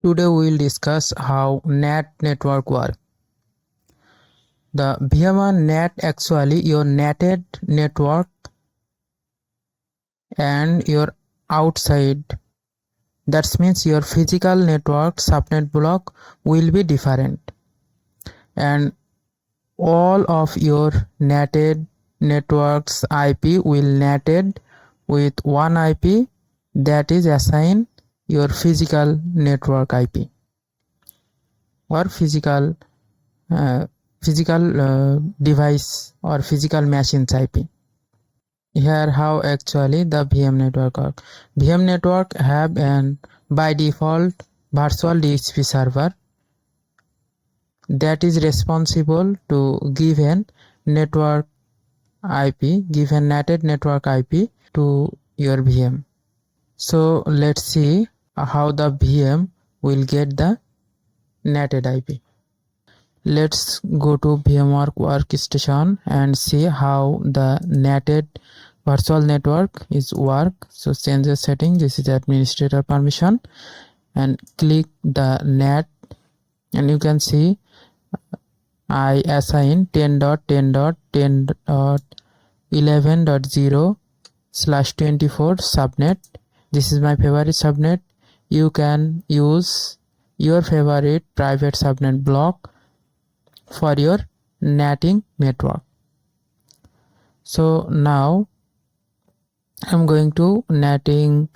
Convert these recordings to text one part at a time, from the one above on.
Today we will discuss how NAT network works. The VMware NAT actually your NATed network and your outside. That means your physical network subnet block will be different, and all of your NATed networks IP will NATed with one IP that is assigned your physical network IP or physical device or physical machine's IP. Here how actually the VM network works. VM network have an by default virtual DHCP server that is responsible to give an network IP, give a NATed network IP to your VM. So let's see how the VM will get the NATed IP. Let's go to VMware Workstation and see how the NATed virtual network is work. So change the setting. This is administrator permission and click the NAT, and you can see I assign 10.10.10.11.0/24 subnet. This is my favorite subnet. You can use your favorite private subnet block for your NATing network. So now I'm going to NATed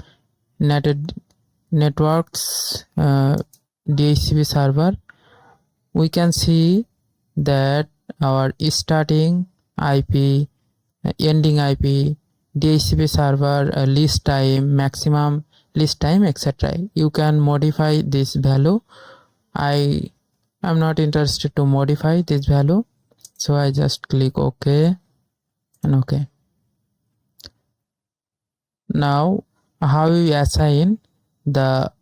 networks DHCP server. We can see that our starting IP, ending IP, DHCP server list time, maximum list time, etc. You can modify this value. I am not interested to modify this value, so I just click OK and OK. Now how we assign the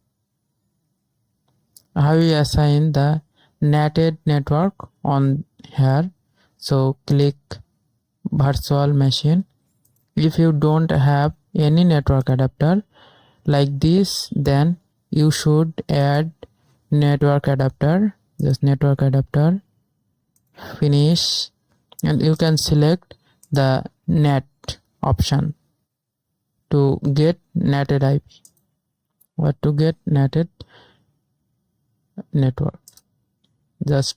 NATed network on here. So click virtual machine. If you don't have any network adapter like this, then you should add network adapter. Just network adapter, finish, and you can select the NAT option to get NATed IP or to get NATed network. Just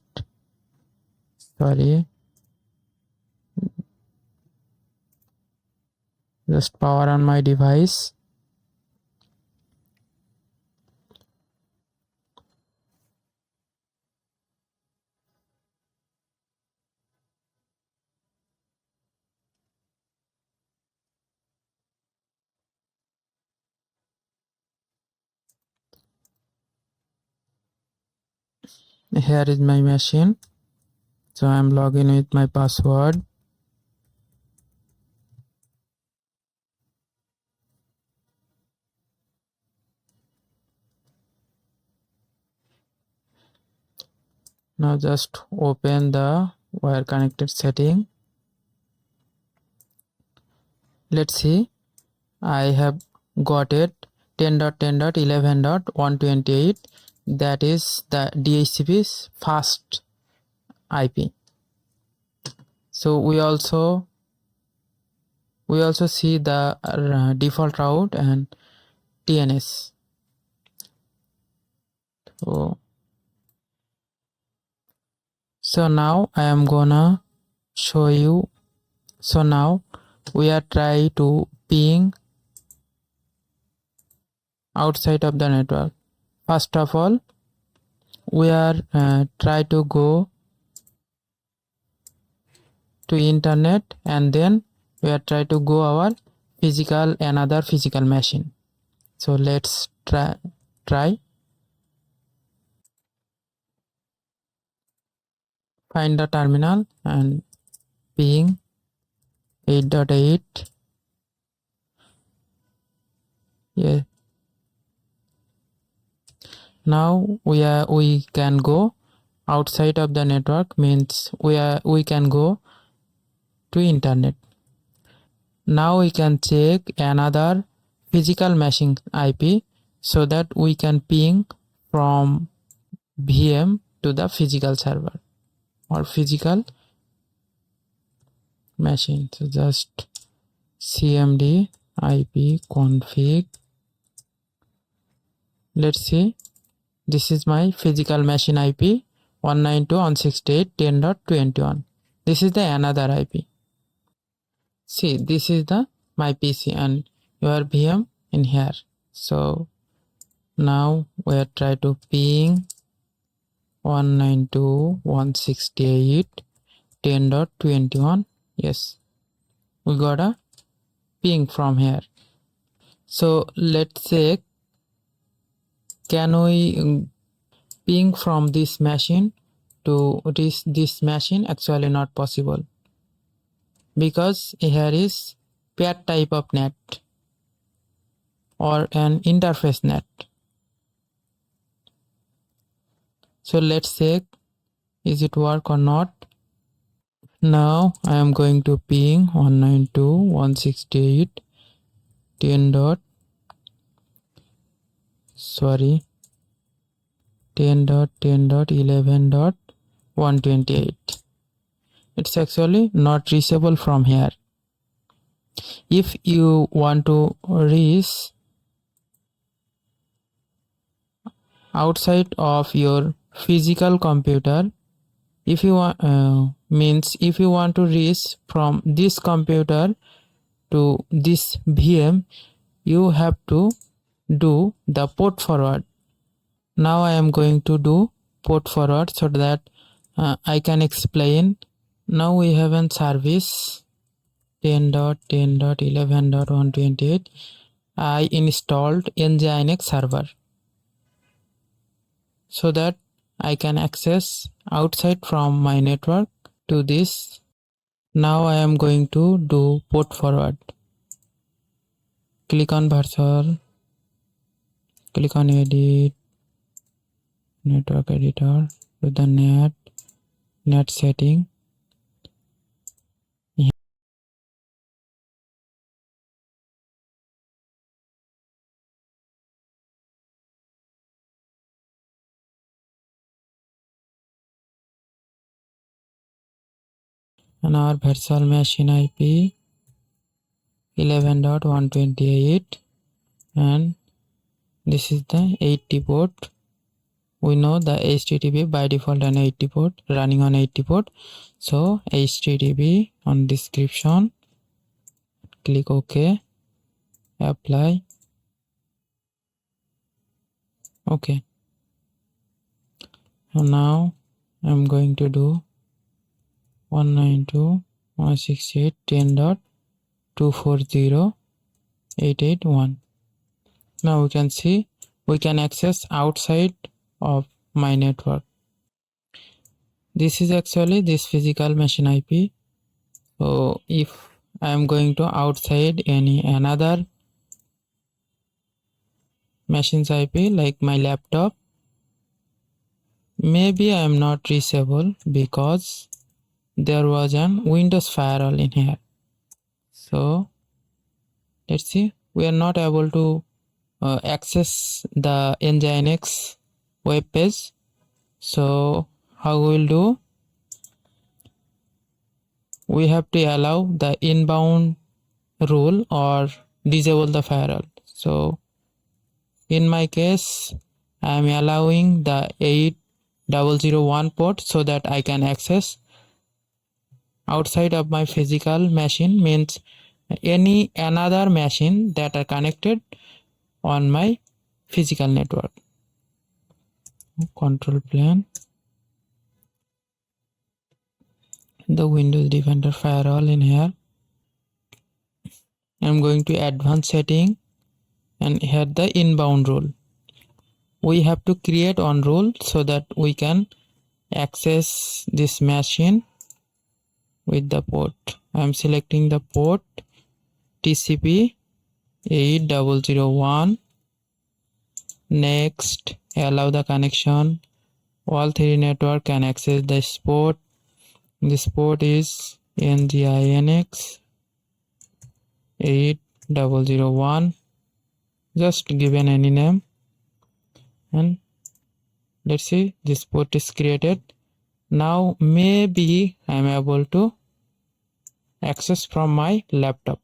power on my device. Here is my machine. So I'm logging with my password. Now just open the wire connected setting. Let's see, I have got it 10.10.11.128. that is the DHCP's fast IP. So we also see the default route and TNS. So now I am gonna show you. So now we are trying to ping outside of the network. First of all, we are try to go to internet, and then we are try to go our another physical machine. So let's try. Find the terminal and ping 8.8. Yeah. Now we can go outside of the network, means we can go to internet. Now we can check another physical machine IP so that we can ping from VM to the physical server or physical machine. So just cmd ip config. Let's see, this is my physical machine IP 192.168.10.21. This is the another IP. See, this is the my PC and your VM in here. So now we are try to ping 192.168.10.21. Yes, we got a ping from here. So let's say, can we ping from this machine to this machine? Actually not possible, because here is paired type of NAT or an interface NAT. So let's check, is it work or not. Now I am going to ping 192.168.10. 10.10.11.128. It's actually not reachable from here. If you want to reach outside of your physical computer, if you want if you want to reach from this computer to this VM, you have to do the port forward. Now I am going to do port forward so that I can explain. Now we have a service 10.10.11.128. I installed NGINX server so that I can access outside from my network to this. Now I am going to do port forward. Click on virtual, click on edit, network editor, to the NAT setting. And our virtual machine IP 11.128, and this is the 80 port. We know the HTTP by default an 80 port, running on 80 port. So HTTP on description, click OK, apply. Okay. So now I'm going to do 192.168.10.240.881. Now we can see we can access outside of my network. This is actually this physical machine IP. So if I am going to outside another machine's IP like my laptop, maybe I am not reachable because there was an Windows firewall in here. So let's see, we are not able to access the NGINX web page. So how we will do? We have to allow the inbound rule or disable the firewall. So in my case, I am allowing the 8001 port so that I can access outside of my physical machine, means any another machine that are connected on my physical network. Control plane, the Windows Defender firewall in here. I'm going to advanced setting and here the inbound rule. We have to create one rule so that we can access this machine with the port. I'm selecting the port TCP 8001. Next, allow the connection. All three network can access this port. This port is NGINX 8001. Just given any name and Let's see, this port is created. Now maybe I am able to access from my laptop.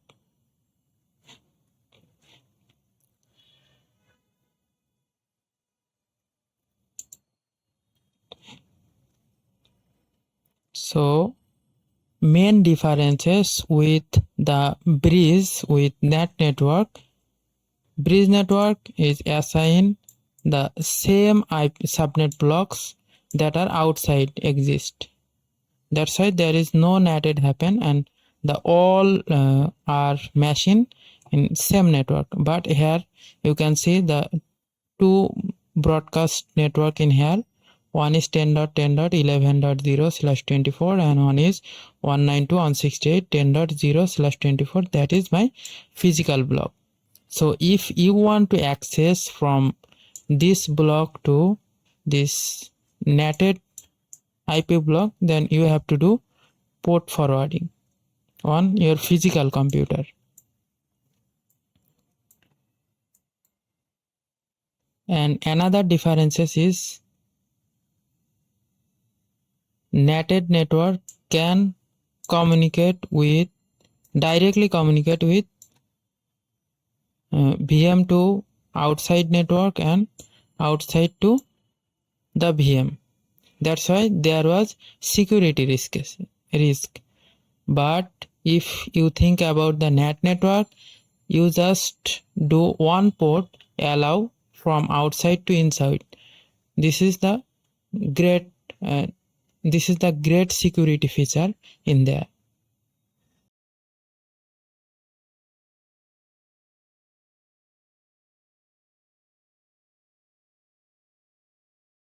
So main differences with the bridge with NAT network. Bridge network is assign the same IP subnet blocks that are outside exist. That's why there is no NATed happen, and the all are machine in same network. But here you can see the two broadcast network in here. One is 10.10.11.0/24 and one is 192.168.10.0/24. That is my physical block. So if you want to access from this block to this NATed IP block, then you have to do port forwarding on your physical computer. And another differences is NATed network can directly communicate with VM to outside network and outside to the VM. That's why there was security risk. But if you think about the NAT network, you just do one port, allow from outside to inside. This is the great security feature in there.